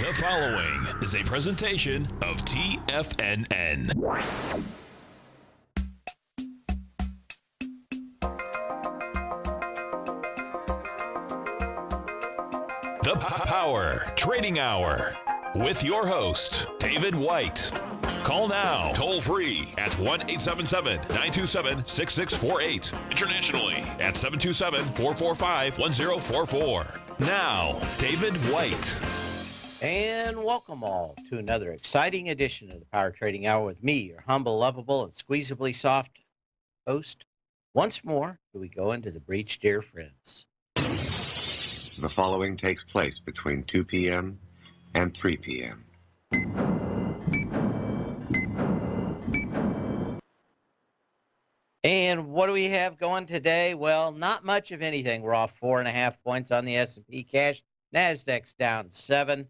The following is a presentation of TFNN. The Power Trading Hour with your host, David White. Call now, toll free at 1-877-927-6648. Internationally at 727-445-1044. Now, David White. And welcome all to another exciting edition of the Power Trading Hour with me, your humble, lovable, and squeezably soft host. Once more, do we go into the breach, dear friends? The following takes place between 2 p.m. and 3 p.m. And what do we have going today? Well, not much of anything. We're off 4.5 points on the S&P cash. Nasdaq's down 7.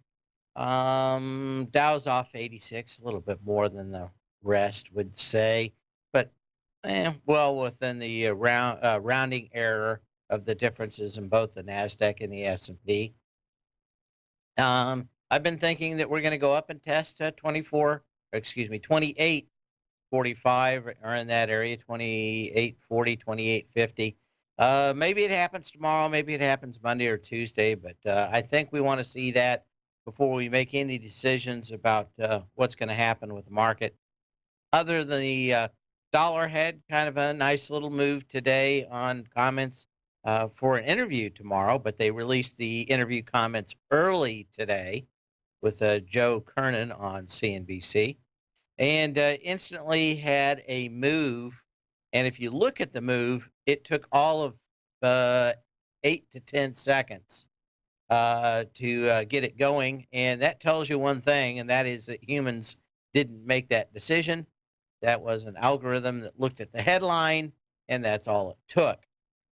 Dow's off 86, a little bit more than the rest would say, but well within the rounding error of the differences in both the Nasdaq and the S&P. I've been thinking that we're going to go up and test 28.45 or in that area, 28.40, 28.50. Maybe it happens tomorrow, maybe it happens Monday or Tuesday, but I think we want to see that before we make any decisions about what's going to happen with the market. Other than the dollar had kind of a nice little move today on comments for an interview tomorrow, but they released the interview comments early today with Joe Kernan on CNBC, and instantly had a move. And if you look at the move, it took all of 8 to 10 seconds to get it going. And that tells you one thing, and that is that humans didn't make that decision. That was an algorithm that looked at the headline, and that's all it took.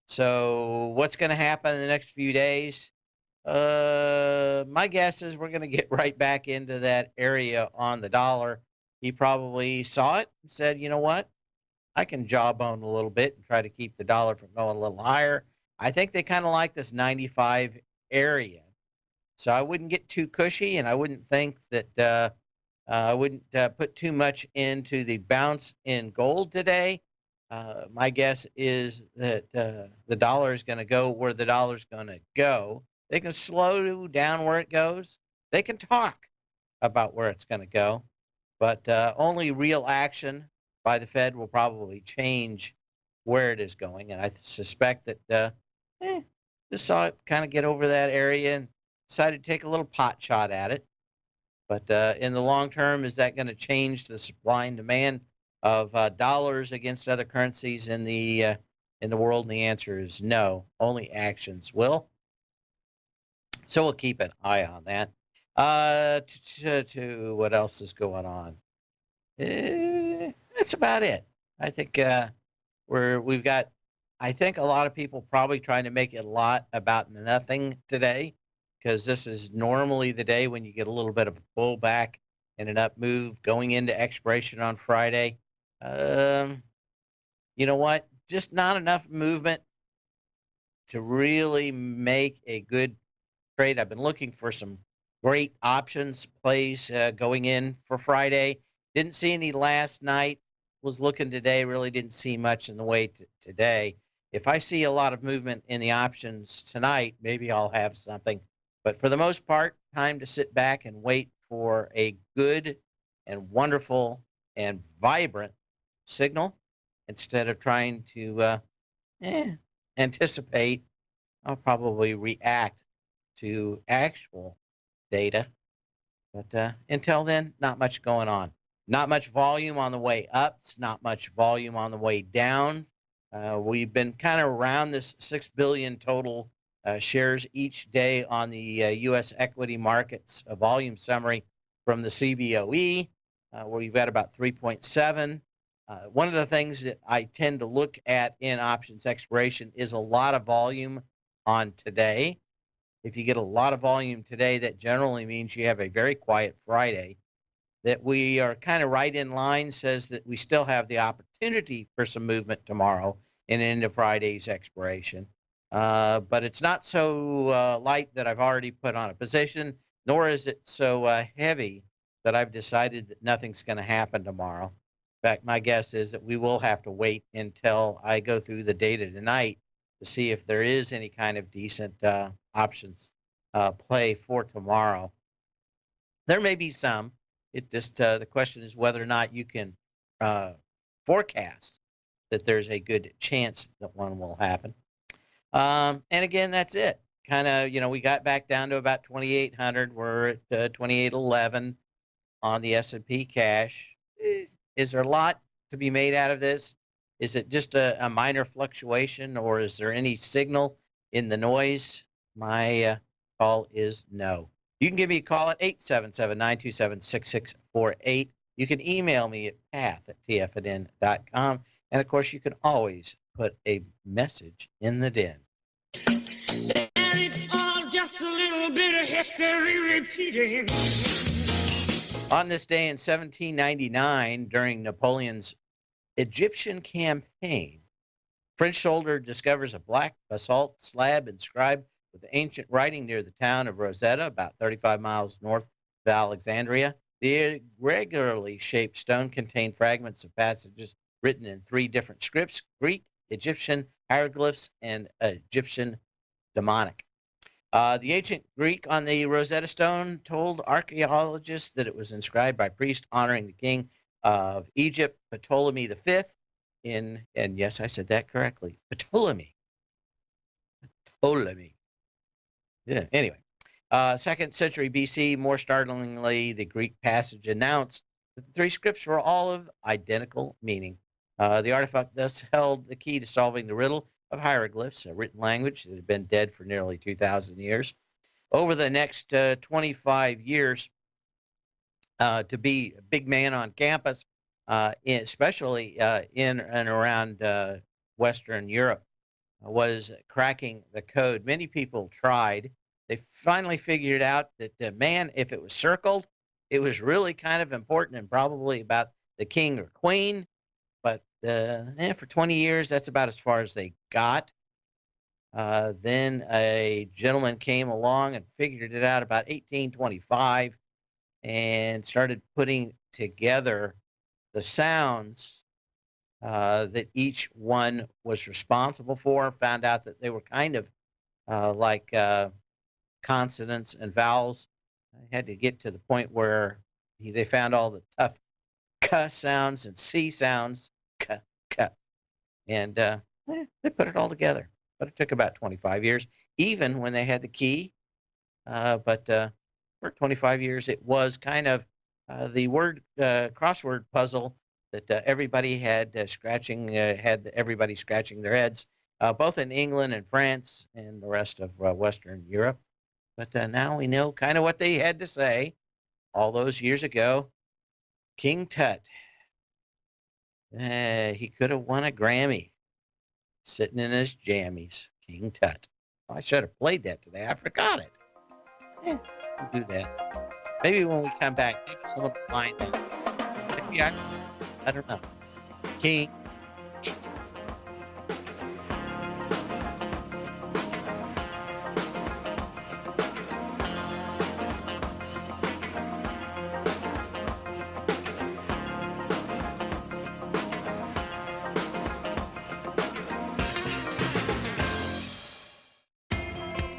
So what's going to happen in the next few days? My guess is we're going to get right back into that area on the dollar. He probably saw it and said, you know what? I can jawbone a little bit and try to keep the dollar from going a little higher. I think they kind of like this 95 area. So I wouldn't get too cushy, and I wouldn't think that I wouldn't put too much into the bounce in gold today. My guess is that the dollar is going to go where the dollar's going to go. They can slow down where it goes. They can talk about where it's going to go, but only real action by the Fed will probably change where it is going. And I suspect that just saw it kind of get over that area and decided to take a little pot shot at it. But in the long term, is that going to change the supply and demand of dollars against other currencies in the world? And the answer is no. Only actions will. So we'll keep an eye on that. To what else is going on? That's about it. I think we've got. I think a lot of people probably trying to make a lot about nothing today, because this is normally the day when you get a little bit of a pullback and an up move going into expiration on Friday. You know what? Just not enough movement to really make a good trade. I've been looking for some great options plays going in for Friday. Didn't see any last night. Was looking today. Really didn't see much in the way today. If I see a lot of movement in the options tonight, maybe I'll have something. But for the most part, time to sit back and wait for a good and wonderful and vibrant signal instead of trying to anticipate. I'll probably react to actual data. But until then, not much going on. Not much volume on the way up. Not much volume on the way down. We've been kind of around this 6 billion total shares each day on the U.S. equity markets, a volume summary from the CBOE, where we've got about 3.7. One of the things that I tend to look at in options expiration is a lot of volume on today. If you get a lot of volume today, that generally means you have a very quiet Friday. That we are kind of right in line says that we still have the opportunity for some movement tomorrow and into Friday's expiration. But it's not so light that I've already put on a position, nor is it so heavy that I've decided that nothing's going to happen tomorrow. In fact, my guess is that we will have to wait until I go through the data tonight to see if there is any kind of decent options play for tomorrow. There may be some. It just the question is whether or not you can forecast that there's a good chance that one will happen. And again, that's it. Kind of, we got back down to about 2,800. We're at 2,811 on the S&P cash. Is there a lot to be made out of this? Is it just a minor fluctuation, or is there any signal in the noise? My call is no. You can give me a call at 877-927-6648. You can email me at path@tfnn.com. And, of course, you can always put a message in the den. And it's all just a little bit of history repeating. On this day in 1799, during Napoleon's Egyptian campaign, French soldier discovers a black basalt slab inscribed with ancient writing near the town of Rosetta, about 35 miles north of Alexandria. The irregularly shaped stone contained fragments of passages written in 3 different scripts: Greek, Egyptian hieroglyphs, and Egyptian demonic. The ancient Greek on the Rosetta Stone told archaeologists that it was inscribed by priests honoring the king of Egypt, Ptolemy V, and yes, I said that correctly, Ptolemy. Yeah, anyway. 2nd century BC, more startlingly, the Greek passage announced that the 3 scripts were all of identical meaning. The artifact thus held the key to solving the riddle of hieroglyphs, a written language that had been dead for nearly 2,000 years. Over the next 25 years, to be a big man on campus, especially in and around Western Europe, was cracking the code. Many people tried. They finally figured out that, man, if it was circled, it was really kind of important and probably about the king or queen. But for 20 years, that's about as far as they got. Then a gentleman came along and figured it out about 1825 and started putting together the sounds that each one was responsible for. Found out that they were kind of like consonants and vowels. I had to get to the point where they found all the tough k sounds and c sounds, k, and they put it all together. But it took about 25 years, even when they had the key. But for 25 years, it was kind of the word crossword puzzle that everybody had everybody scratching their heads, both in England and France and the rest of Western Europe. But now we know kind of what they had to say all those years ago. King Tut. He could have won a Grammy sitting in his jammies. King Tut. Oh, I should have played that today. I forgot it. We'll do that. Maybe when we come back, maybe someone will find that. Maybe I don't know. King.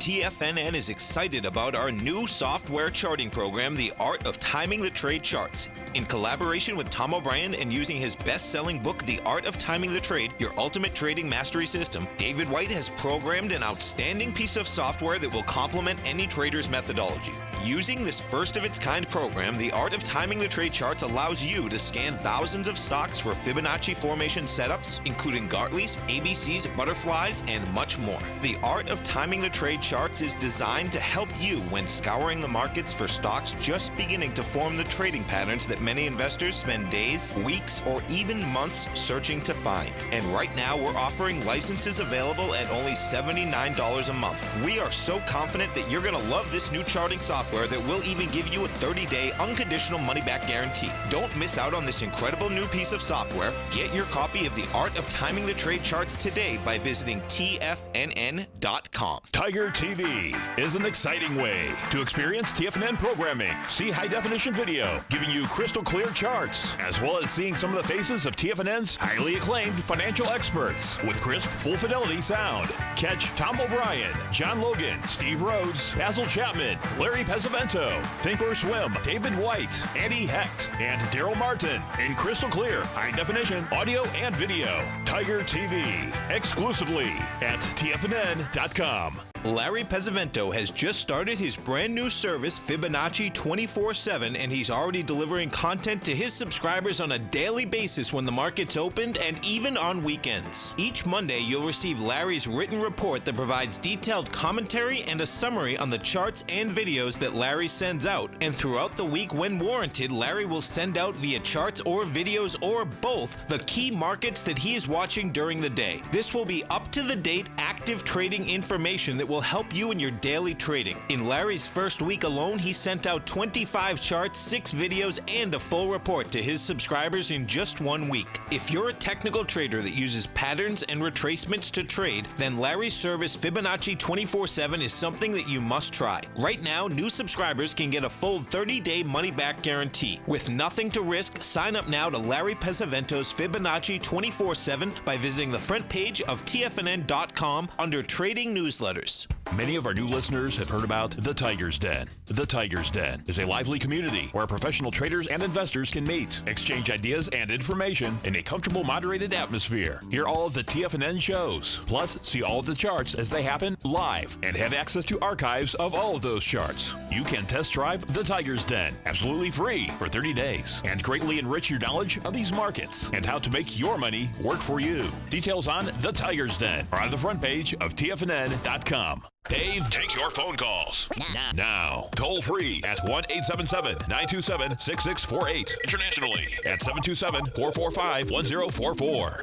TFNN is excited about our new software charting program, The Art of Timing the Trade Charts. In collaboration with Tom O'Brien and using his best-selling book, The Art of Timing the Trade, Your Ultimate Trading Mastery System, David White has programmed an outstanding piece of software that will complement any trader's methodology. Using this first-of-its-kind program, The Art of Timing the Trade Charts allows you to scan thousands of stocks for Fibonacci formation setups, including Gartley's, ABC's, butterflies, and much more. The Art of Timing the Trade Charts is designed to help you when scouring the markets for stocks just beginning to form the trading patterns that that many investors spend days, weeks, or even months searching to find. And right now, we're offering licenses available at only $79 a month. We are so confident that you're going to love this new charting software that will even give you a 30-day unconditional money-back guarantee. Don't miss out on this incredible new piece of software. Get your copy of The Art of Timing the Trade Charts today by visiting TFNN.com. Tiger TV is an exciting way to experience TFNN programming. See high-definition video, giving you crystal clear charts, as well as seeing some of the faces of TFNN's highly acclaimed financial experts with crisp, full-fidelity sound. Catch Tom O'Brien, John Logan, Steve Rhodes, Basil Chapman, Larry Pesavento, Think or Swim, David White, Andy Hecht, and Daryl Martin in crystal clear, high-definition audio and video. Tiger TV, exclusively at TFNN.com. Larry Pesavento has just started his brand new service, Fibonacci 24/7, and he's already delivering content to his subscribers on a daily basis when the market's opened and even on weekends. Each Monday, you'll receive Larry's written report that provides detailed commentary and a summary on the charts and videos that Larry sends out. And throughout the week, when warranted, Larry will send out via charts or videos or both the key markets that he is watching during the day. This will be up-to-the-date, active trading information that will help you in your daily trading. In Larry's first week alone, he sent out 25 charts, 6 videos, and a full report to his subscribers in just 1 week. If you're a technical trader that uses patterns and retracements to trade, then Larry's service Fibonacci 24/7 is something that you must try. Right now, new subscribers can get a full 30-day money-back guarantee. With nothing to risk, sign up now to Larry Pesavento's Fibonacci 24/7 by visiting the front page of TFNN.com under Trading Newsletters. Many of our new listeners have heard about The Tiger's Den. The Tiger's Den is a lively community where professional traders and investors can meet, exchange ideas and information in a comfortable, moderated atmosphere. Hear all of the TFNN shows, plus see all of the charts as they happen live and have access to archives of all of those charts. You can test drive The Tiger's Den absolutely free for 30 days and greatly enrich your knowledge of these markets and how to make your money work for you. Details on The Tiger's Den are on the front page of TFNN.com. Dave takes your phone calls now. Toll free at 1-877-927-6648. Internationally at 727-445-1044.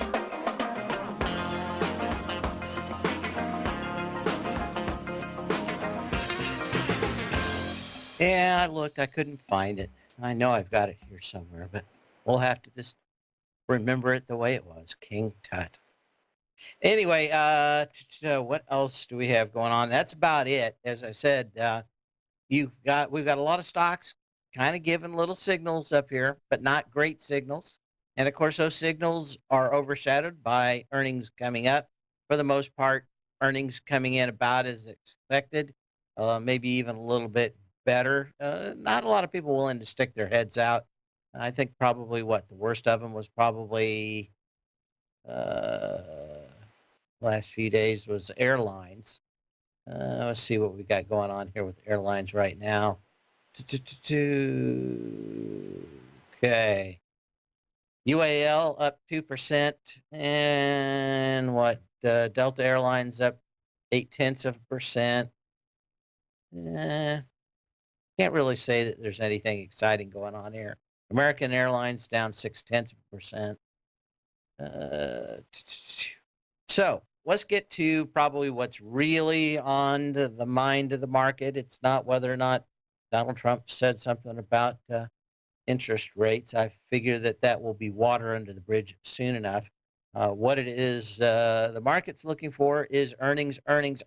Yeah, I looked. I couldn't find it. I know I've got it here somewhere, but we'll have to just remember it the way it was. King Tut. Anyway, what else do we have going on? That's about it. As I said, we've got a lot of stocks kind of giving little signals up here, but not great signals. And of course, those signals are overshadowed by earnings coming up. For the most part, earnings coming in about as expected, maybe even a little bit better. Not a lot of people willing to stick their heads out. I think probably the worst of them was probably last few days was airlines. Let's see what we got going on here with airlines right now. Okay. UAL up 2%, and Delta Airlines up 0.8%. Can't really say that there's anything exciting going on here. American Airlines down 0.6%. So let's get to probably what's really on the mind of the market. It's not whether or not Donald Trump said something about interest rates. I figure that will be water under the bridge soon enough. What it is the market's looking for is earnings. And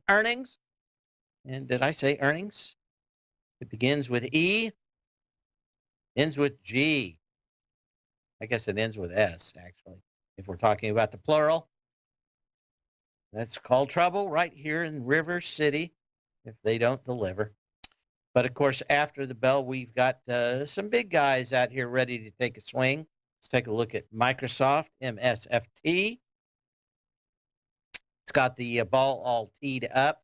did I say earnings? It begins with E, ends with G. I guess it ends with S, actually, if we're talking about the plural. That's called trouble right here in River City if they don't deliver. But, of course, after the bell, we've got some big guys out here ready to take a swing. Let's take a look at Microsoft, MSFT. It's got the ball all teed up.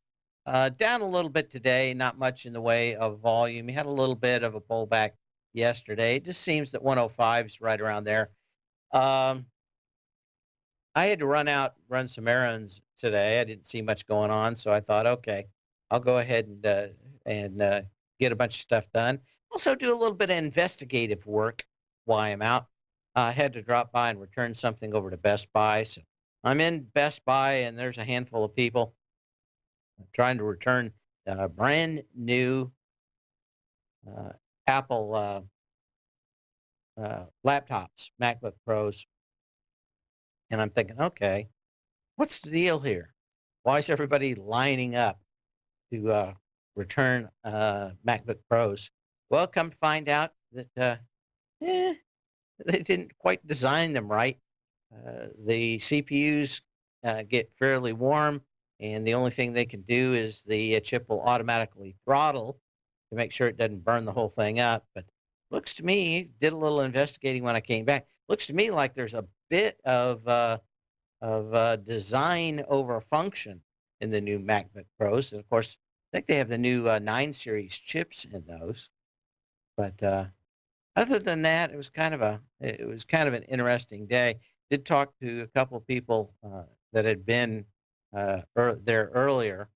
Down a little bit today, not much in the way of volume. You had a little bit of a pullback yesterday. It just seems that 105 is right around there. I had to run some errands today. I didn't see much going on, so I thought, okay, I'll go ahead and get a bunch of stuff done. Also do a little bit of investigative work why I'm out. I had to drop by and return something over to Best Buy. So I'm in Best Buy, and there's a handful of people trying to return brand new uh, Apple laptops, MacBook Pros. And I'm thinking, okay, what's the deal here? Why is everybody lining up to return MacBook Pros? Well, come to find out that they didn't quite design them right. The CPUs get fairly warm, and the only thing they can do is the chip will automatically throttle to make sure it doesn't burn the whole thing up. But looks to me, did a little investigating when I came back. Looks to me like there's a bit of design over function in the new MacBook Pros. And of course, I think they have the new 9 series chips in those. But other than that, it was kind of an interesting day. Did talk to a couple of people that had been there earlier,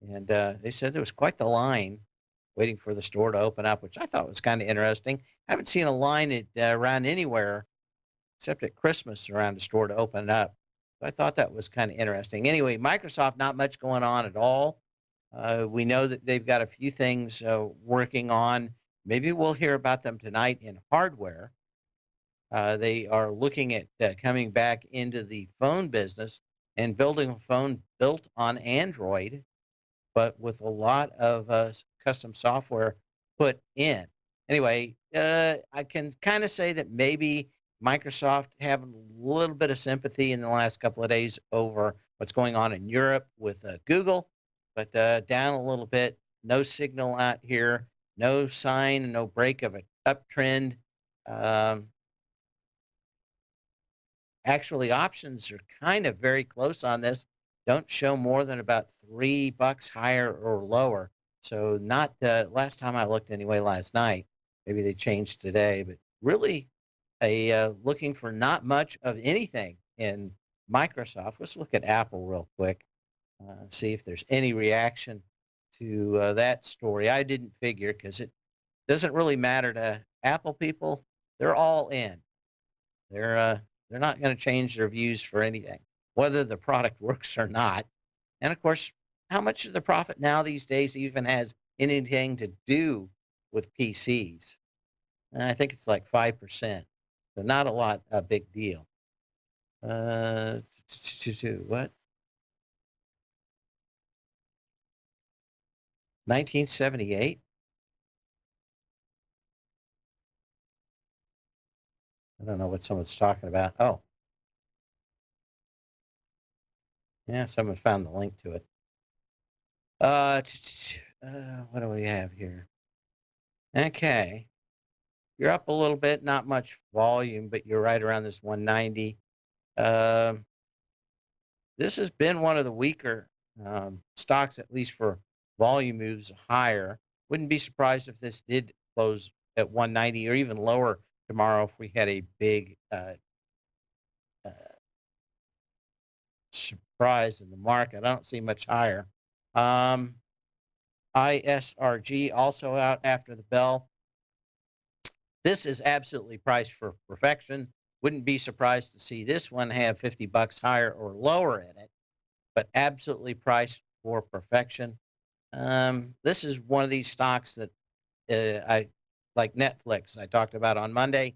and they said there was quite the line waiting for the store to open up, which I thought was kind of interesting. I haven't seen a line around anywhere except at Christmas around the store to open it up. So I thought that was kind of interesting. Anyway, Microsoft, not much going on at all. We know that they've got a few things working on. Maybe we'll hear about them tonight in hardware. They are looking at coming back into the phone business and building a phone built on Android, but with a lot of custom software put in. Anyway, I can kind of say that maybe Microsoft have a little bit of sympathy in the last couple of days over what's going on in Europe with Google, but down a little bit. No signal out here, no sign, no break of an uptrend. Actually, options are kind of very close on this. Don't show more than about $3 higher or lower. So not last time I looked anyway, last night. Maybe they changed today, but really looking for not much of anything in Microsoft. Let's look at Apple real quick, see if there's any reaction to that story. I didn't figure because it doesn't really matter to Apple people. They're all in. They're not going to change their views for anything, whether the product works or not. And of course, how much of the profit now these days even has anything to do with PCs? And I think it's like 5%. So not a lot, a big deal. What? 1978? I don't know what someone's talking about. Oh, yeah, someone found the link to it. What do we have here? Okay. You're up a little bit, not much volume, but you're right around this 190. This has been one of the weaker stocks, at least for volume moves higher. Wouldn't be surprised if this did close at 190 or even lower tomorrow if we had a big surprise in the market. I don't see much higher. ISRG also out after the bell. This is absolutely priced for perfection. Wouldn't be surprised to see this one have $50 higher or lower in it, but absolutely priced for perfection. This is one of these stocks that I like Netflix I talked about on Monday.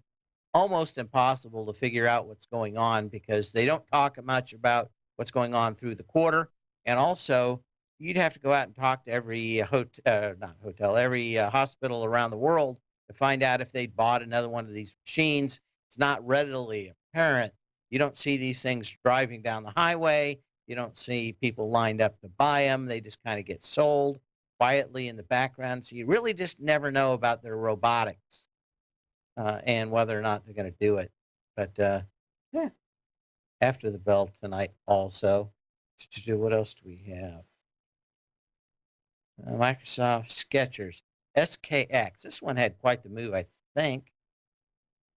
Almost impossible to figure out what's going on because they don't talk much about what's going on through the quarter. And also, you'd have to go out and talk to every every hospital around the world to find out if they'd bought another one of these machines. It's not readily apparent. You don't see these things driving down the highway. You don't see people lined up to buy them. They just kind of get sold quietly in the background. So you really just never know about their robotics and whether or not they're going to do it. But yeah, after the bell tonight also. What else do we have? Microsoft Skechers, SKX. This one had quite the move, I think,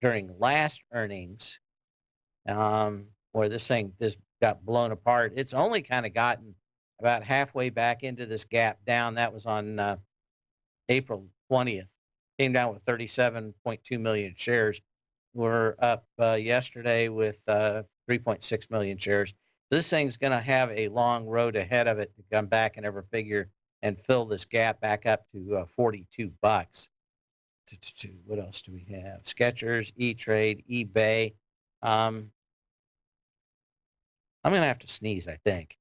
during last earnings, where this got blown apart. It's only kind of gotten about halfway back into this gap down. That was on April 20th. Came down with 37.2 million shares. were up yesterday with 3.6 million shares. This thing's going to have a long road ahead of it to come back and ever figure and fill this gap back up to 42 bucks. What else do we have? Skechers, E-Trade, eBay. I'm going to have to sneeze, I think.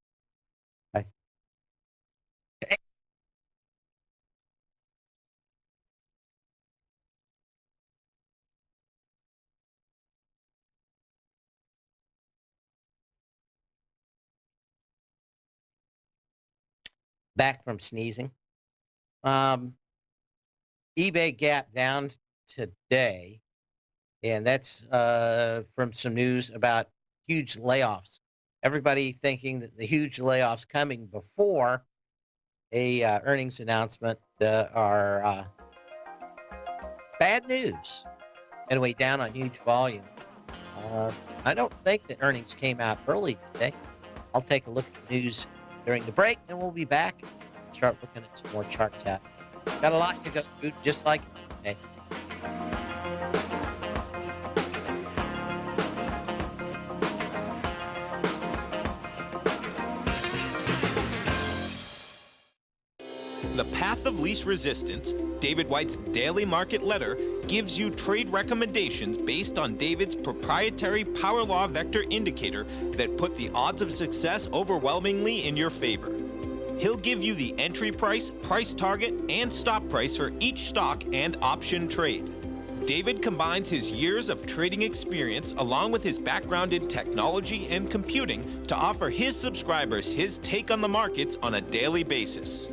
Back from sneezing. eBay gap down today, and that's from some news about huge layoffs. Everybody thinking that the huge layoffs coming before a earnings announcement are bad news. Anyway, down on huge volume. I don't think the earnings came out early today. I'll take a look at the news during the break, and we'll be back. Start looking at some more charts out. Got a lot to go through, just like today. The Path of Least Resistance, David White's daily market letter, gives you trade recommendations based on David's proprietary Power Law Vector indicator that put the odds of success overwhelmingly in your favor. He'll give you the entry price, price target, and stop price for each stock and option trade. David combines his years of trading experience along with his background in technology and computing to offer his subscribers his take on the markets on a daily basis.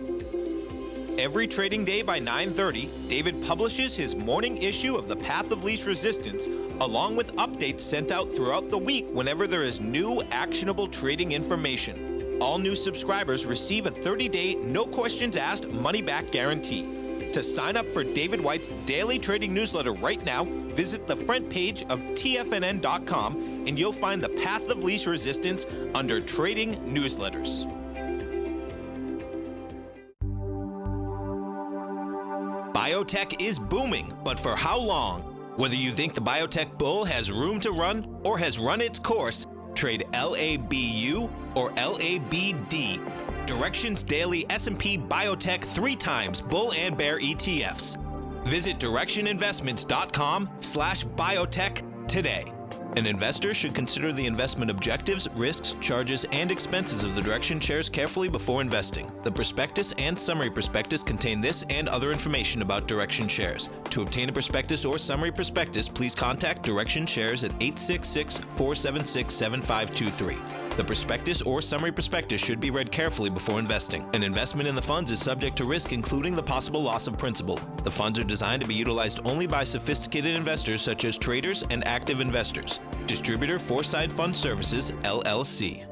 Every trading day by 9:30, David publishes his morning issue of the Path of Least Resistance, along with updates sent out throughout the week whenever there is new actionable trading information. All new subscribers receive a 30-day, no questions asked, money-back guarantee. To sign up for David White's daily trading newsletter right now, visit the front page of TFNN.com and you'll find the Path of Least Resistance under Trading Newsletters. Biotech is booming, but for how long? Whether you think the biotech bull has room to run or has run its course, trade LABU or LABD. Directions Daily S&P Biotech 3 times bull and bear ETFs. Visit directioninvestments.com/biotech today. An investor should consider the investment objectives, risks, charges, and expenses of the Direction shares carefully before investing. The prospectus and summary prospectus contain this and other information about Direction shares. To obtain a prospectus or summary prospectus, please contact Direction shares at 866-476-7523. The prospectus or summary prospectus should be read carefully before investing. An investment in the funds is subject to risk, including the possible loss of principal. The funds are designed to be utilized only by sophisticated investors such as traders and active investors. Distributor Foreside Fund Services, LLC.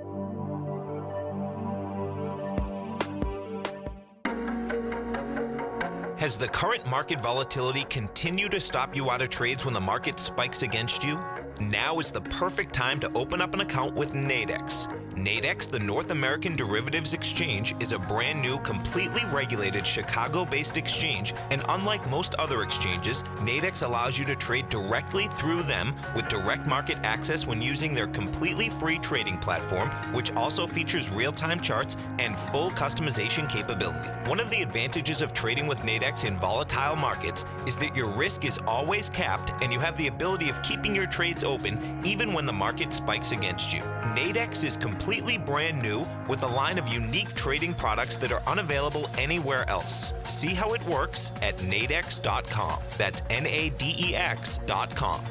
Has the current market volatility continued to stop you out of trades when the market spikes against you? Now is the perfect time to open up an account with Nadex. Nadex, the North American Derivatives Exchange, is a brand new, completely regulated Chicago-based exchange, and unlike most other exchanges, Nadex allows you to trade directly through them with direct market access when using their completely free trading platform, which also features real-time charts and full customization capability. One of the advantages of trading with Nadex in volatile markets is that your risk is always capped and you have the ability of keeping your trades open even when the market spikes against you. Nadex is completely brand new with a line of unique trading products that are unavailable anywhere else. See how it works at nadex.com. That's NADEX.com.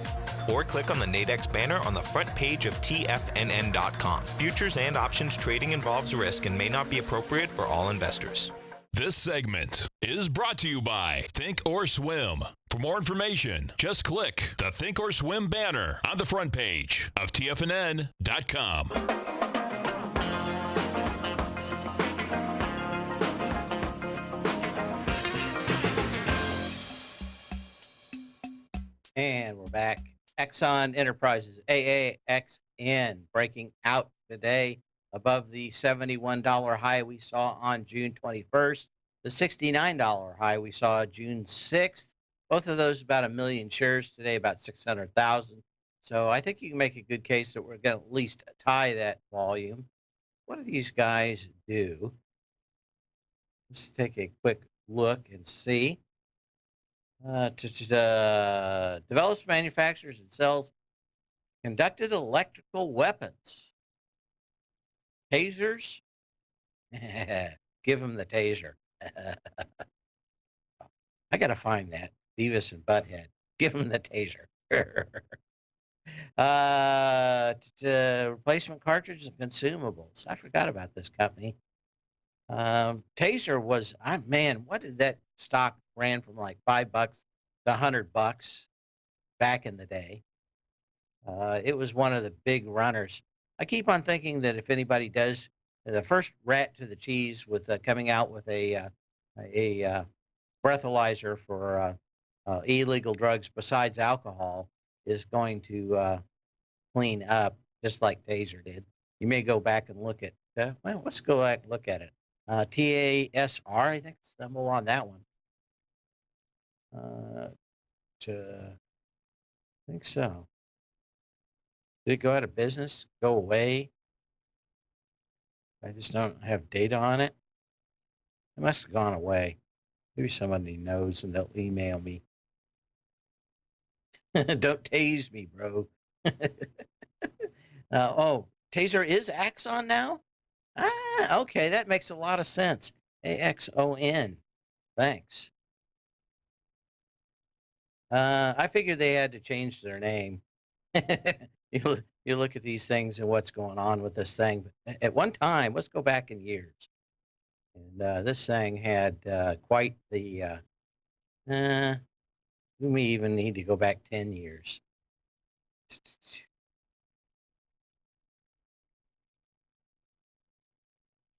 Or click on the Nadex banner on the front page of TFNN.com. Futures and options trading involves risk and may not be appropriate for all investors. This segment is brought to you by Think or Swim. For more information, just click the Think or Swim banner on the front page of TFNN.com. And we're back. Exxon Enterprises, AAXN, breaking out today above the $71 high we saw on June 21st, the $69 high we saw June 6th, Both of those about 1 million shares today, about 600,000. So I think you can make a good case that we're going to at least tie that volume. What do these guys do? Let's take a quick look and see. Develops, manufactures, and sells conducted electrical weapons. Tasers? Give them the taser. I got to find that. Beavis and Butthead. Give them the taser. Replacement cartridges and consumables. I forgot about this company. Taser was, man, what did that stock ran from like $5 to $100 back in the day? It was one of the big runners. I keep on thinking that if anybody does the first rat to the cheese with coming out with a breathalyzer for illegal drugs besides alcohol is going to clean up just like Taser did. You may go back and look at, well, let's go back and look at it. TASR, I think, stumble on that one. I think so. Did it go out of business? Go away? I just don't have data on it. It must have gone away. Maybe somebody knows and they'll email me. Don't tase me, bro. Oh, Taser is Axon now? Ah, okay, that makes a lot of sense. AXON. Thanks. I figured they had to change their name. You look at these things and what's going on with this thing. But at one time, let's go back in years. And this thing had quite the, we may even need to go back 10 years. Is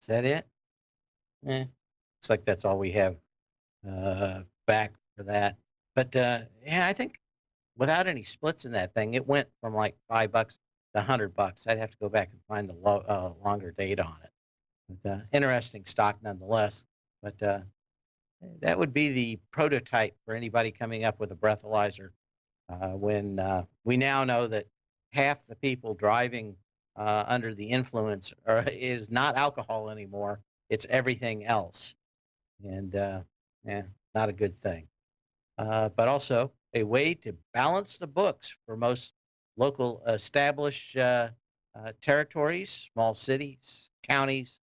that it? Looks like that's all we have back for that. But yeah, I think without any splits in that thing, it went from like $5 to $100. I'd have to go back and find the longer date on it. But interesting stock nonetheless. But that would be the prototype for anybody coming up with a breathalyzer. When we now know that half the people driving under the influence is not alcohol anymore; it's everything else, and yeah, not a good thing. But also a way to balance the books for most local established territories, small cities, counties,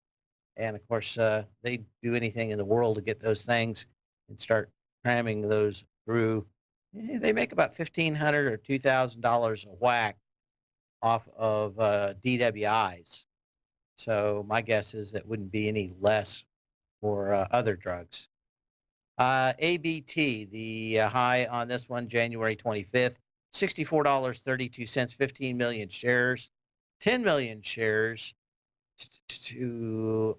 and of course they do anything in the world to get those things and start cramming those through. They make about $1,500 or $2,000 a whack off of DWIs. So my guess is that wouldn't be any less for other drugs. ABT, the high on this one, January 25th, $64.32, 15 million shares, 10 million shares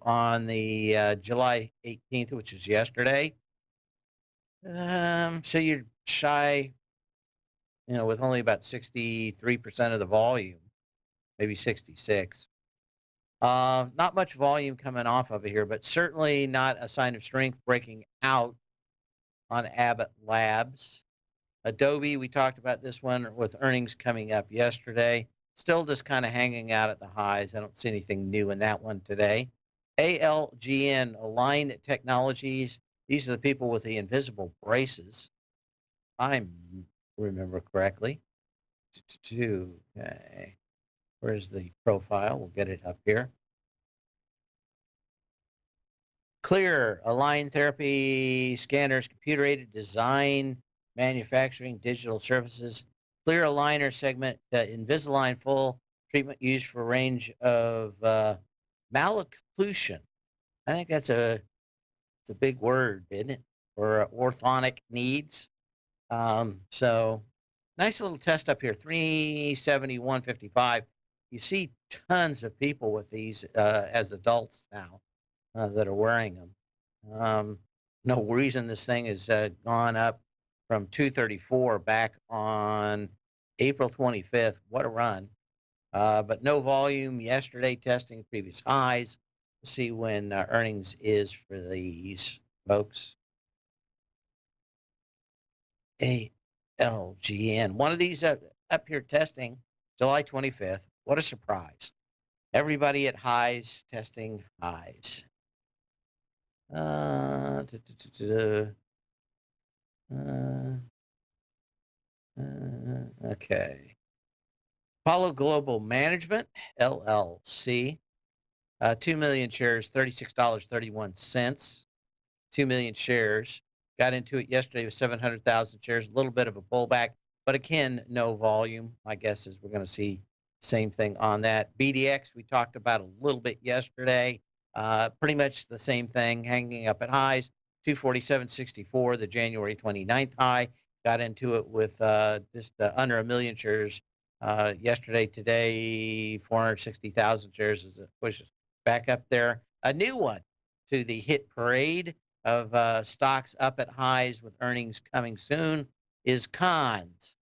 on the July 18th, which is yesterday. So you're shy, with only about 63% of the volume, maybe 66. Not much volume coming off of it here, but certainly not a sign of strength breaking out on Abbott Labs. Adobe, we talked about this one with earnings coming up yesterday. Still just kind of hanging out at the highs. I don't see anything new in that one today. ALGN, Align Technologies. These are the people with the invisible braces. I remember correctly. Okay. Where's the profile? We'll get it up here. Clear, Align Therapy, Scanners, Computer-Aided Design, Manufacturing, Digital Services. Clear aligner segment, Invisalign full treatment used for a range of malocclusion. I think it's a big word, isn't it? For orthodontic needs. So nice little test up here, 371.55. You see tons of people with these as adults now that are wearing them. No reason this thing has gone up from 234 back on April 25th. What a run. But no volume yesterday, testing previous highs. We'll see when earnings is for these folks. ALGN. One of these up here testing July 25th. What a surprise. Everybody at highs testing highs. Okay. Apollo Global Management, LLC. 2 million shares, $36.31. 2 million shares. Got into it yesterday with 700,000 shares, a little bit of a pullback, but again, no volume. My guess is we're going to see the same thing on that. BDX, we talked about a little bit yesterday. Pretty much the same thing, hanging up at highs. 247.64, the January 29th high. Got into it with just under 1 million shares yesterday. Today, 460,000 shares as it pushes back up there. A new one to the hit parade of stocks up at highs with earnings coming soon is Cons.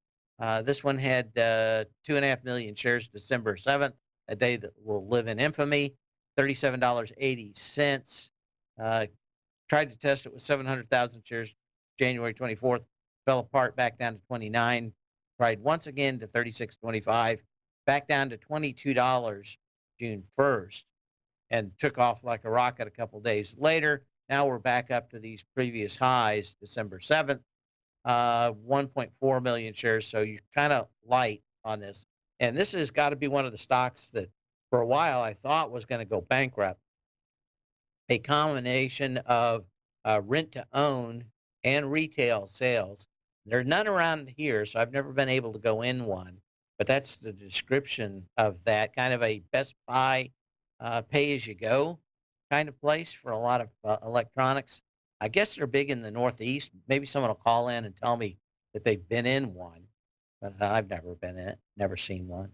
This one had 2.5 million shares December 7th, a day that will live in infamy. $37.80. Tried to test it with 700,000 shares January 24th, fell apart back down to 29. Tried once again to 36.25, back down to $22 June 1st, and took off like a rocket a couple days later. Now we're back up to these previous highs, December 7th, 1.4 million shares. So you're kind of light on this. And this has got to be one of the stocks that for a while I thought was going to go bankrupt. A combination of rent to own and retail sales. There's none around here, so I've never been able to go in one. But that's the description of that, kind of a Best Buy pay-as-you-go kind of place for a lot of electronics. I guess they're big in the Northeast. Maybe someone will call in and tell me that they've been in one, but I've never been in it, never seen one.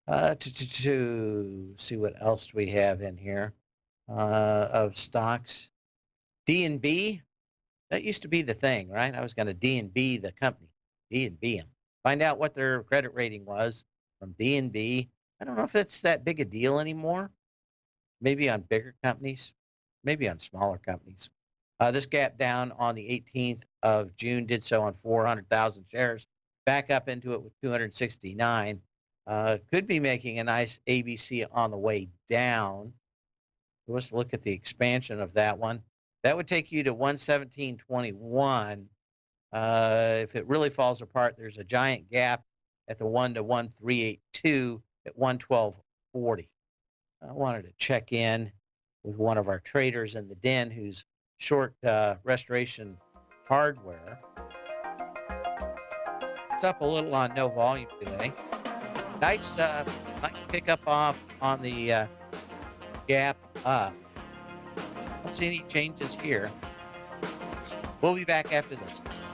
To see what else we have in here of stocks. D&B, that used to be the thing, right? I was going to D&B the company, D&B them. Find out what their credit rating was from D&B. I don't know if it's that big a deal anymore. Maybe on bigger companies, maybe on smaller companies. This gap down on the 18th of June, did so on 400,000 shares, back up into it with 269. Could be making a nice ABC on the way down. Let's look at the expansion of that one. That would take you to 117.21. If it really falls apart, there's a giant gap at the 1 to 1382 at 112.40. I wanted to check in with one of our traders in the den who's short restoration hardware. It's up a little on no volume today. Nice pick up off on the gap up. Don't see any changes here. We'll be back after this.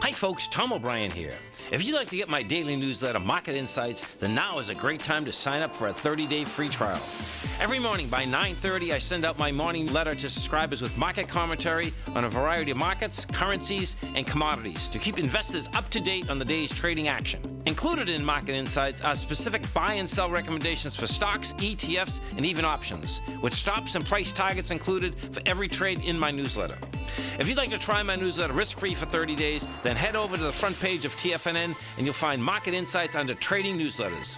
Hi folks, Tom O'Brien here. If you'd like to get my daily newsletter, Market Insights, then now is a great time to sign up for a 30-day free trial. Every morning by 9:30, I send out my morning letter to subscribers with market commentary on a variety of markets, currencies, and commodities to keep investors up to date on the day's trading action. Included in Market Insights are specific buy and sell recommendations for stocks, ETFs, and even options, with stops and price targets included for every trade in my newsletter. If you'd like to try my newsletter risk-free for 30 days, then head over to the front page of TFNN and you'll find Market Insights under Trading Newsletters.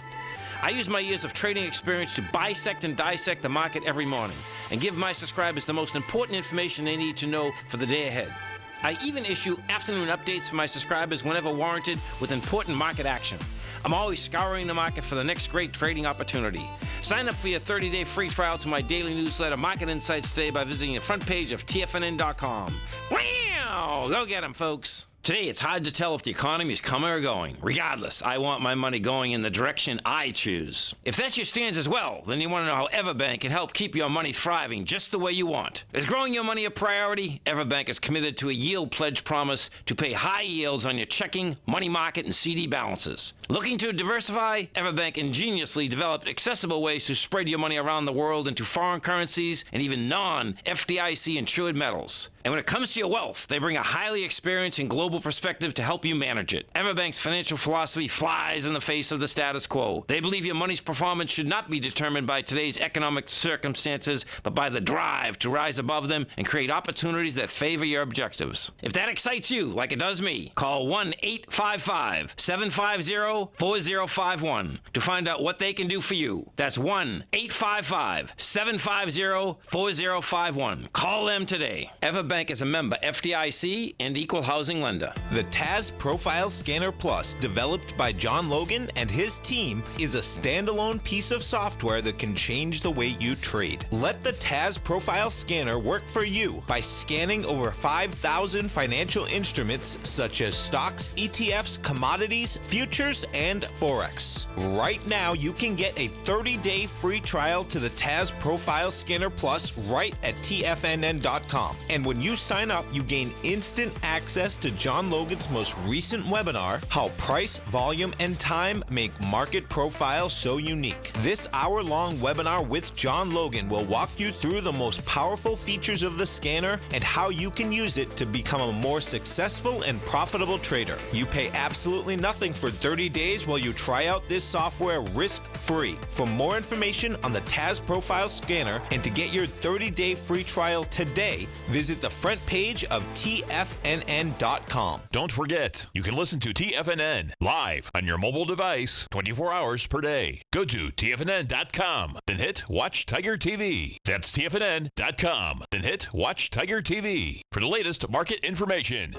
I use my years of trading experience to bisect and dissect the market every morning and give my subscribers the most important information they need to know for the day ahead. I even issue afternoon updates for my subscribers whenever warranted with important market action. I'm always scouring the market for the next great trading opportunity. Sign up for your 30-day free trial to my daily newsletter, Market Insights, today by visiting the front page of TFNN.com. Wow! Go get 'em, folks. Today, it's hard to tell if the economy is coming or going. Regardless, I want my money going in the direction I choose. If that's your stance as well, then you want to know how Everbank can help keep your money thriving just the way you want. Is growing your money a priority? Everbank is committed to a yield pledge promise to pay high yields on your checking, money market, and CD balances. Looking to diversify? Everbank ingeniously developed accessible ways to spread your money around the world into foreign currencies and even non-FDIC insured metals. And when it comes to your wealth, they bring a highly experienced and global perspective to help you manage it. Everbank's financial philosophy flies in the face of the status quo. They believe your money's performance should not be determined by today's economic circumstances, but by the drive to rise above them and create opportunities that favor your objectives. If that excites you, like it does me, call 1-855-750-4051 to find out what they can do for you. That's 1-855-750-4051. Call them today. Everbank is a member FDIC and equal housing lender. The Taz Profile Scanner Plus, developed by John Logan and his team, is a standalone piece of software that can change the way you trade. Let the Taz Profile Scanner work for you by scanning over 5,000 financial instruments such as stocks, ETFs, commodities, futures, and Forex. Right now, you can get a 30-day free trial to the Taz Profile Scanner Plus right at TFNN.com. And when you sign up, you gain instant access to John Logan's most recent webinar, How Price, Volume, and Time Make Market Profiles So Unique. This hour-long webinar with John Logan will walk you through the most powerful features of the scanner and how you can use it to become a more successful and profitable trader. You pay absolutely nothing for 30 days while you try out this software risk-free. For more information on the Taz Profile Scanner and to get your 30-day free trial today, visit the front page of TFNN.com. Don't forget, you can listen to TFNN live on your mobile device 24 hours per day. Go to TFNN.com, then hit Watch Tiger TV. That's TFNN.com, then hit Watch Tiger TV for the latest market information.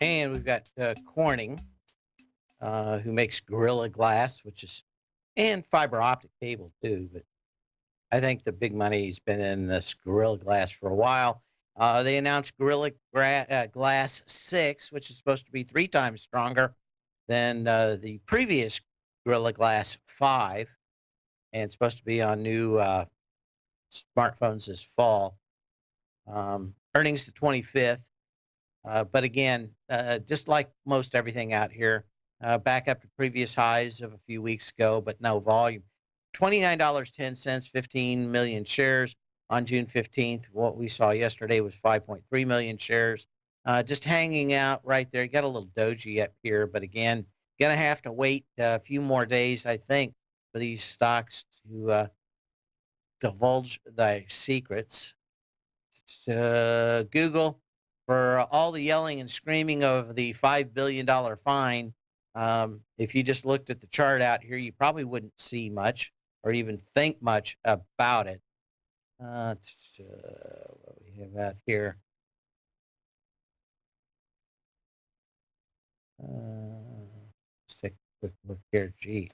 And we've got Corning, who makes Gorilla Glass, and fiber optic cable too. But I think the big money's been in this Gorilla Glass for a while. They announced Gorilla Glass 6, which is supposed to be 3 times stronger than the previous Gorilla Glass 5, and it's supposed to be on new smartphones this fall. Earnings the 25th. But again, just like most everything out here, back up to previous highs of a few weeks ago, but no volume. $29.10, 15 million shares on June 15th. What we saw yesterday was 5.3 million shares. Just hanging out right there. You got a little doji up here, but again, going to have to wait a few more days, I think, for these stocks to divulge their secrets. Google, for all the yelling and screaming of the $5 billion fine, if you just looked at the chart out here, you probably wouldn't see much or even think much about it. What we have out here. Let's take a quick look here. Gee,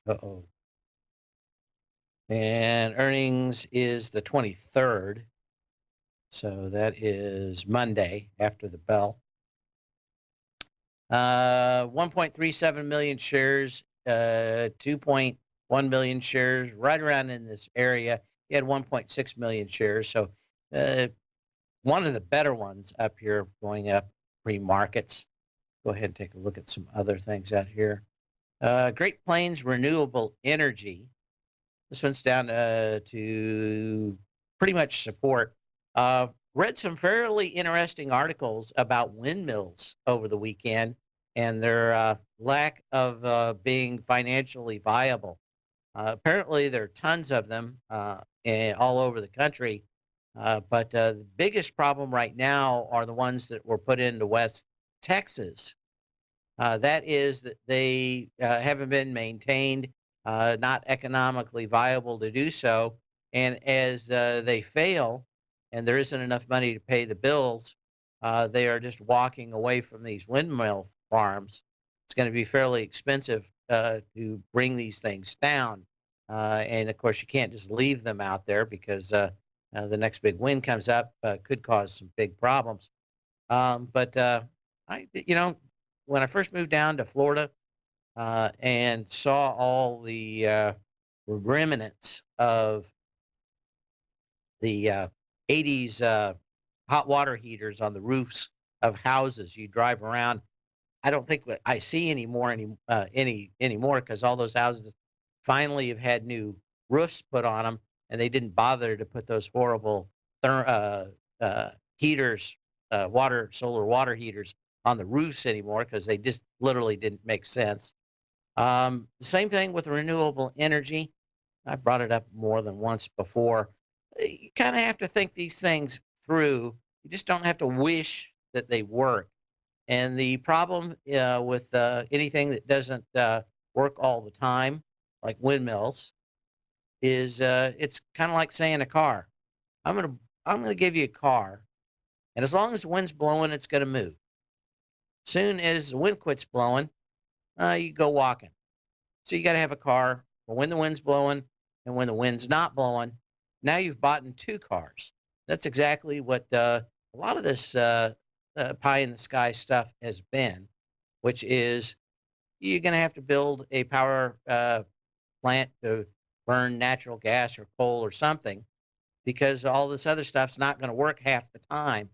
And earnings is the 23rd. So that is Monday after the bell. 1.37 million shares, 2.1 million shares, right around in this area. You had 1.6 million shares. So one of the better ones up here going up pre-markets. Go ahead and take a look at some other things out here. Great Plains Renewable Energy. This one's down to pretty much support. Read some fairly interesting articles about windmills over the weekend and their lack of being financially viable. Apparently, there are tons of them all over the country, but the biggest problem right now are the ones that were put into West Texas. That is that they haven't been maintained, not economically viable to do so, and as they fail, and there isn't enough money to pay the bills, they are just walking away from these windmill farms. It's going to be fairly expensive to bring these things down. And of course, you can't just leave them out there because the next big wind comes up, could cause some big problems. But when I first moved down to Florida and saw all the remnants of the 80s hot water heaters on the roofs of houses. You drive around I don't think what I see anymore because all those houses finally have had new roofs put on them, and they didn't bother to put those horrible heaters, solar water heaters on the roofs anymore because they just literally didn't make sense. Same thing with renewable energy. I brought it up more than once before. You kind of have to think these things through. You just don't have to wish that they work. And the problem with anything that doesn't work all the time, like windmills, is it's kind of like saying a car. I'm gonna I'm gonna give you a car, and as long as the wind's blowing, it's gonna move. Soon as the wind quits blowing, you go walking. So you got to have a car for when the wind's blowing and when the wind's not blowing. Now you've bought in two cars. That's exactly what a lot of this pie in the sky stuff has been, which is you're going to have to build a power plant to burn natural gas or coal or something because all this other stuff's not going to work half the time.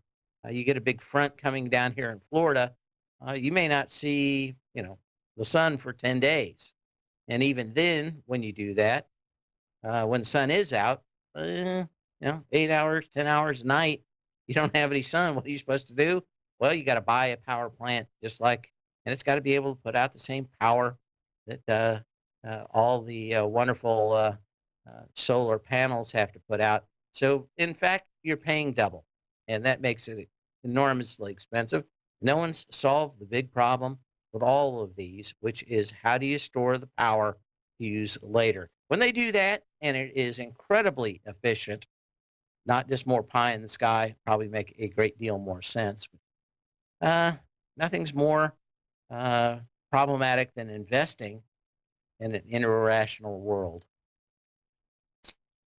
You get a big front coming down here in Florida, you may not see, the sun for 10 days. And even then, when you do that, when the sun is out, 8 hours, 10 hours a night, you don't have any sun. What are you supposed to do? Well, you got to buy a power plant and it's got to be able to put out the same power that all the wonderful solar panels have to put out. So, in fact, you're paying double, and that makes it enormously expensive. No one's solved the big problem with all of these, which is how do you store the power to use later? When they do that, and it is incredibly efficient, not just more pie in the sky, probably make a great deal more sense. Nothing's more problematic than investing in an irrational world.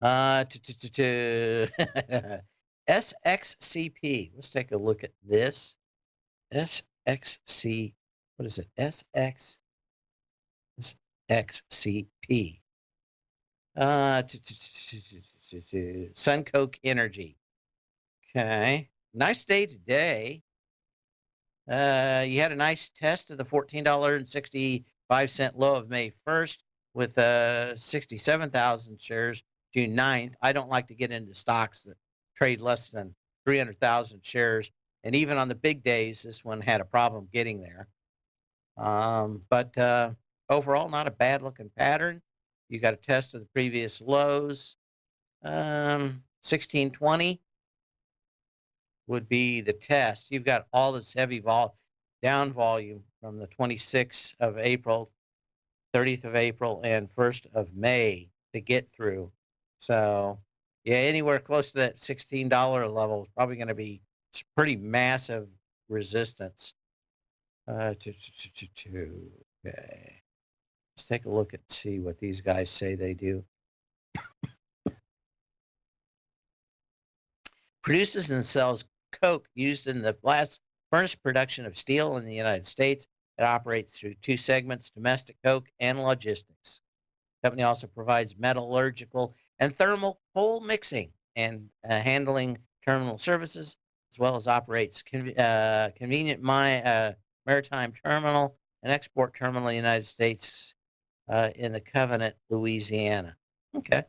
SXCP. Let's take a look at this. SXC. What is it? SXCP. Suncoke Energy. Okay. Nice day today. You had a nice test of the $14.65 low of May 1st with 67,000 shares June 9th. I don't like to get into stocks that trade less than 300,000 shares. And even on the big days, this one had a problem getting there. But overall, not a bad looking pattern. You got a test of the previous lows. 1620 would be the test. You've got all this heavy down volume from the 26th of April, 30th of April, and 1st of May to get through. So, yeah, anywhere close to that $16 level is probably going to be pretty massive resistance. Okay. Let's take a look and see what these guys say they do. Produces and sells coke used in the blast furnace production of steel in the United States. It operates through two segments, domestic coke and logistics. The company also provides metallurgical and thermal coal mixing and handling terminal services, as well as operates convenient maritime terminal and export terminal in the United States in the Covenant, Louisiana. Okay.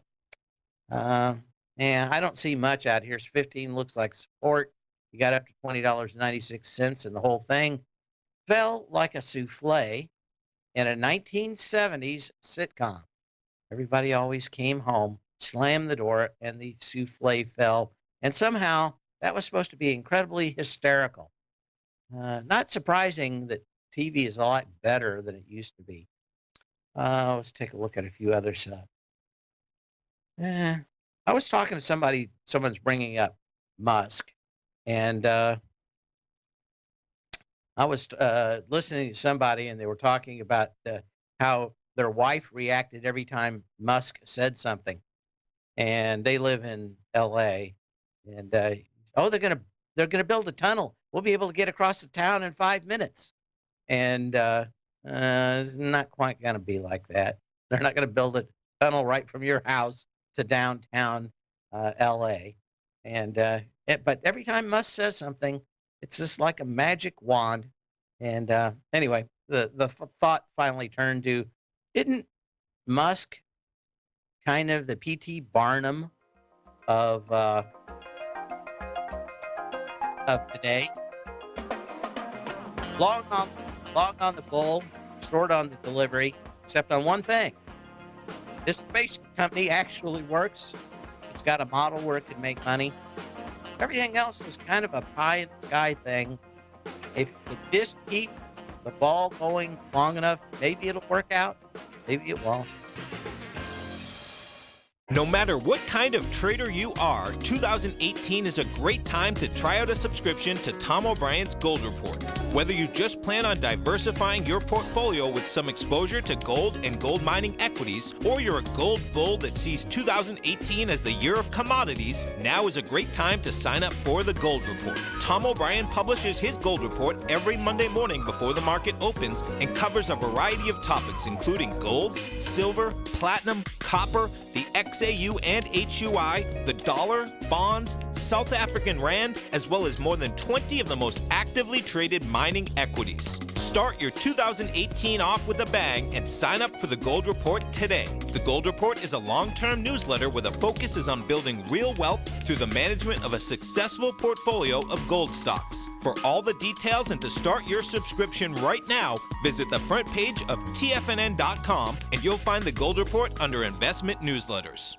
And I don't see much out here. 15 looks like support. You got up to $20.96, and the whole thing fell like a souffle in a 1970s sitcom. Everybody always came home, slammed the door, and the souffle fell. And somehow that was supposed to be incredibly hysterical. Not surprising that TV is a lot better than it used to be. Let's take a look at a few other stuff. I was talking to someone's bringing up Musk, and I was listening to somebody, and they were talking about how their wife reacted every time Musk said something. And they live in L.A. And they're gonna build a tunnel. We'll be able to get across the town in 5 minutes. And it's not quite gonna be like that. They're not gonna build a tunnel right from your house to downtown L.A. And but every time Musk says something, it's just like a magic wand, And anyway, the thought finally turned to, isn't Musk kind of the P.T. Barnum of today? Long on the bull, short on the delivery, except on one thing. This space company actually works. It's got a model where it can make money. Everything else is kind of a pie in the sky thing. If you just keep the ball going long enough, maybe it'll work out. Maybe it won't. No matter what kind of trader you are, 2018 is a great time to try out a subscription to Tom O'Brien's Gold Report. Whether you just plan on diversifying your portfolio with some exposure to gold and gold mining equities, or you're a gold bull that sees 2018 as the year of commodities, now is a great time to sign up for the Gold Report. Tom O'Brien publishes his Gold Report every Monday morning before the market opens and covers a variety of topics including gold, silver, platinum, copper, the XAU and HUI, the dollar, bonds, South African rand, as well as more than 20 of the most actively traded mining equities. Start your 2018 off with a bang and sign up for the Gold Report today. The Gold Report is a long-term newsletter where the focus is on building real wealth through the management of a successful portfolio of gold stocks. For all the details and to start your subscription right now, visit the front page of TFNN.com and you'll find the Gold Report under Investment Newsletters.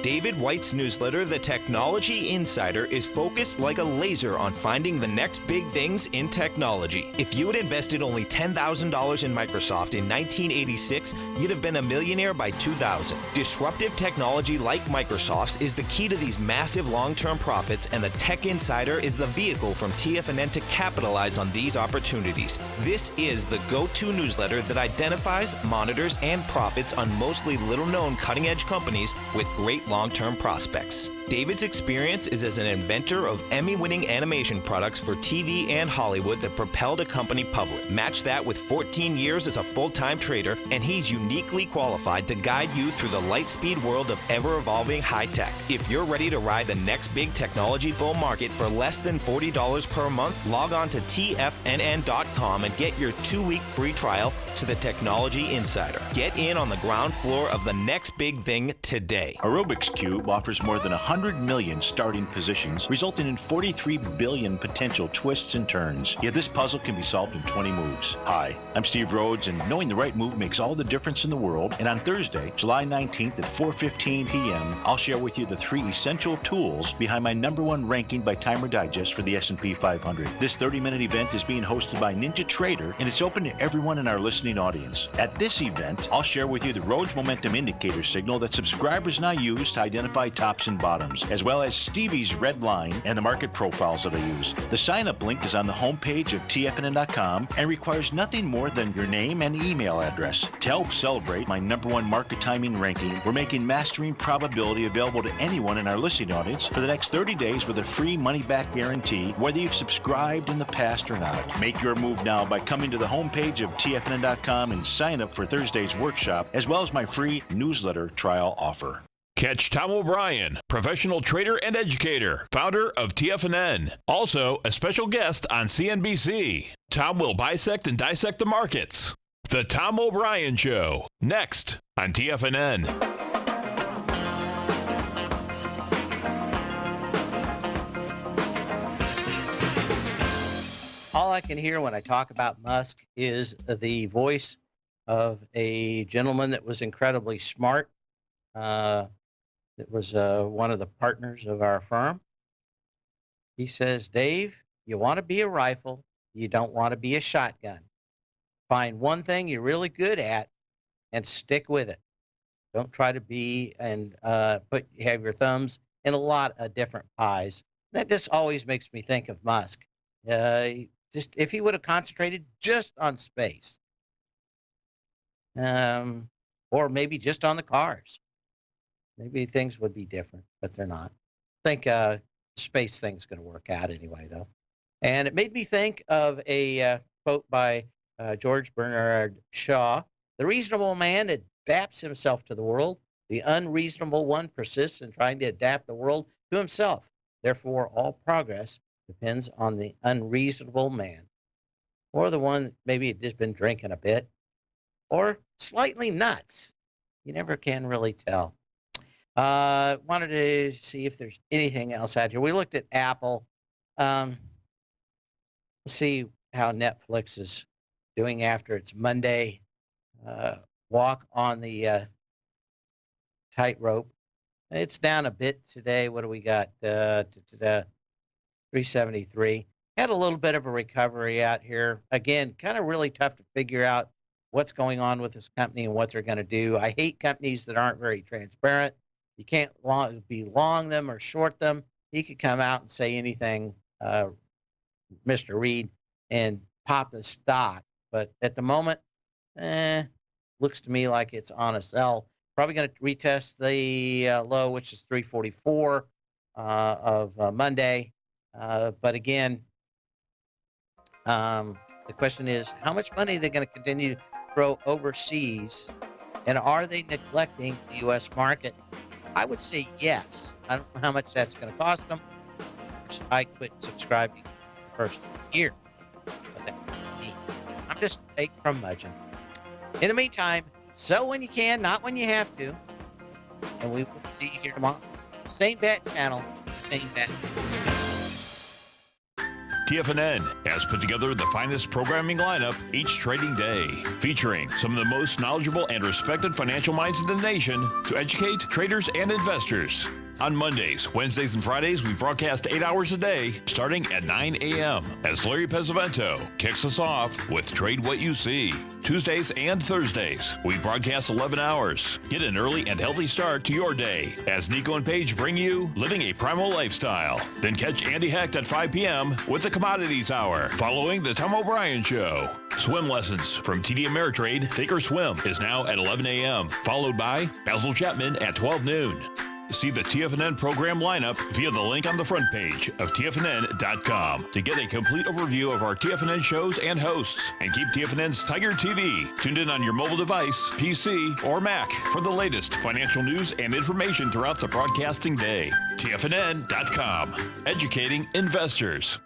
David White's newsletter, The Technology Insider, is focused like a laser on finding the next big things in technology. If you had invested only $10,000 in Microsoft in 1986, you'd have been a millionaire by 2000. Disruptive technology like Microsoft's is the key to these massive long-term profits, and the Tech Insider is the vehicle from TFNN to capitalize on these opportunities. This is the go-to newsletter that identifies, monitors, and profits on mostly little-known cutting-edge companies with great long-term prospects. David's experience is as an inventor of Emmy-winning animation products for TV and Hollywood that propelled a company public. Match that with 14 years as a full-time trader, and he's uniquely qualified to guide you through the light-speed world of ever-evolving high-tech. If you're ready to ride the next big technology bull market for less than $40 per month, log on to TFNN.com and get your 2-week free trial to the Technology Insider. Get in on the ground floor of the next big thing today. A Rubik's Cube offers more than 100 million starting positions, resulting in 43 billion potential twists and turns. Yet this puzzle can be solved in 20 moves. Hi, I'm Steve Rhodes, and knowing the right move makes all the difference in the world. And on Thursday, July 19th at 4:15 p.m., I'll share with you the 3 essential tools behind my #1 ranking by Timer Digest for the S&P 500. This 30-minute event is being hosted by Ninja Trader, and it's open to everyone in our listening audience. At this event, I'll share with you the Rhodes Momentum Indicator signal that subscribers now use to identify tops and bottoms, as well as Stevie's red line and the market profiles that I use. The sign-up link is on the homepage of TFNN.com and requires nothing more than your name and email address. To help celebrate my #1 market timing ranking, we're making Mastering Probability available to anyone in our listening audience for the next 30 days with a free money-back guarantee, whether you've subscribed in the past or not. Make your move now by coming to the homepage of TFNN.com and sign up for Thursday's workshop, as well as my free newsletter trial offer. Catch Tom O'Brien, professional trader and educator, founder of TFNN. Also, a special guest on CNBC. Tom will bisect and dissect the markets. The Tom O'Brien Show, next on TFNN. All I can hear when I talk about Musk is the voice of a gentleman that was incredibly smart. That was one of the partners of our firm. He says, Dave, you want to be a rifle, you don't want to be a shotgun. Find one thing you're really good at and stick with it. Don't try to be and have your thumbs in a lot of different pies. That just always makes me think of Musk. Just if he would have concentrated just on space, or maybe just on the cars, maybe things would be different, but they're not. I think space thing's going to work out anyway, though. And it made me think of a quote by George Bernard Shaw. The reasonable man adapts himself to the world. The unreasonable one persists in trying to adapt the world to himself. Therefore, all progress depends on the unreasonable man. or the one maybe had just been drinking a bit, or slightly nuts. You never can really tell. Wanted to see if there's anything else out here. We looked at Apple. Let's see how Netflix is doing after its Monday walk on the tightrope. It's down a bit today. What do we got? 373. Had a little bit of a recovery out here. Again, kind of really tough to figure out what's going on with this company and what they're going to do. I hate companies that aren't very transparent. You can't be long them or short them. He could come out and say anything, Mr. Reed, and pop the stock. But at the moment, looks to me like it's on a sell. Probably going to retest the low, which is 344 of Monday. But again, the question is, how much money are they going to continue to throw overseas? And are they neglecting the U.S. market? I would say yes. I don't know how much that's going to cost them. I quit subscribing the first year. But that's me. I'm just fake from Mudgeon. In the meantime, sell when you can, not when you have to. And we will see you here tomorrow. Same bat channel, same bat channel. TFNN has put together the finest programming lineup each trading day, featuring some of the most knowledgeable and respected financial minds in the nation to educate traders and investors. On Mondays, Wednesdays, and Fridays, we broadcast 8 hours a day, starting at 9 a.m. as Larry Pesavento kicks us off with Trade What You See. Tuesdays and Thursdays, we broadcast 11 hours. Get an early and healthy start to your day as Nico and Paige bring you Living a Primal Lifestyle. Then catch Andy Hecht at 5 p.m. with the Commodities Hour, following the Tom O'Brien Show. Swim lessons from TD Ameritrade Thinkorswim is now at 11 a.m., followed by Basil Chapman at 12 noon. See the TFNN program lineup via the link on the front page of TFNN.com to get a complete overview of our TFNN shows and hosts. And keep TFNN's Tiger TV tuned in on your mobile device, PC, or Mac for the latest financial news and information throughout the broadcasting day. TFNN.com, educating investors.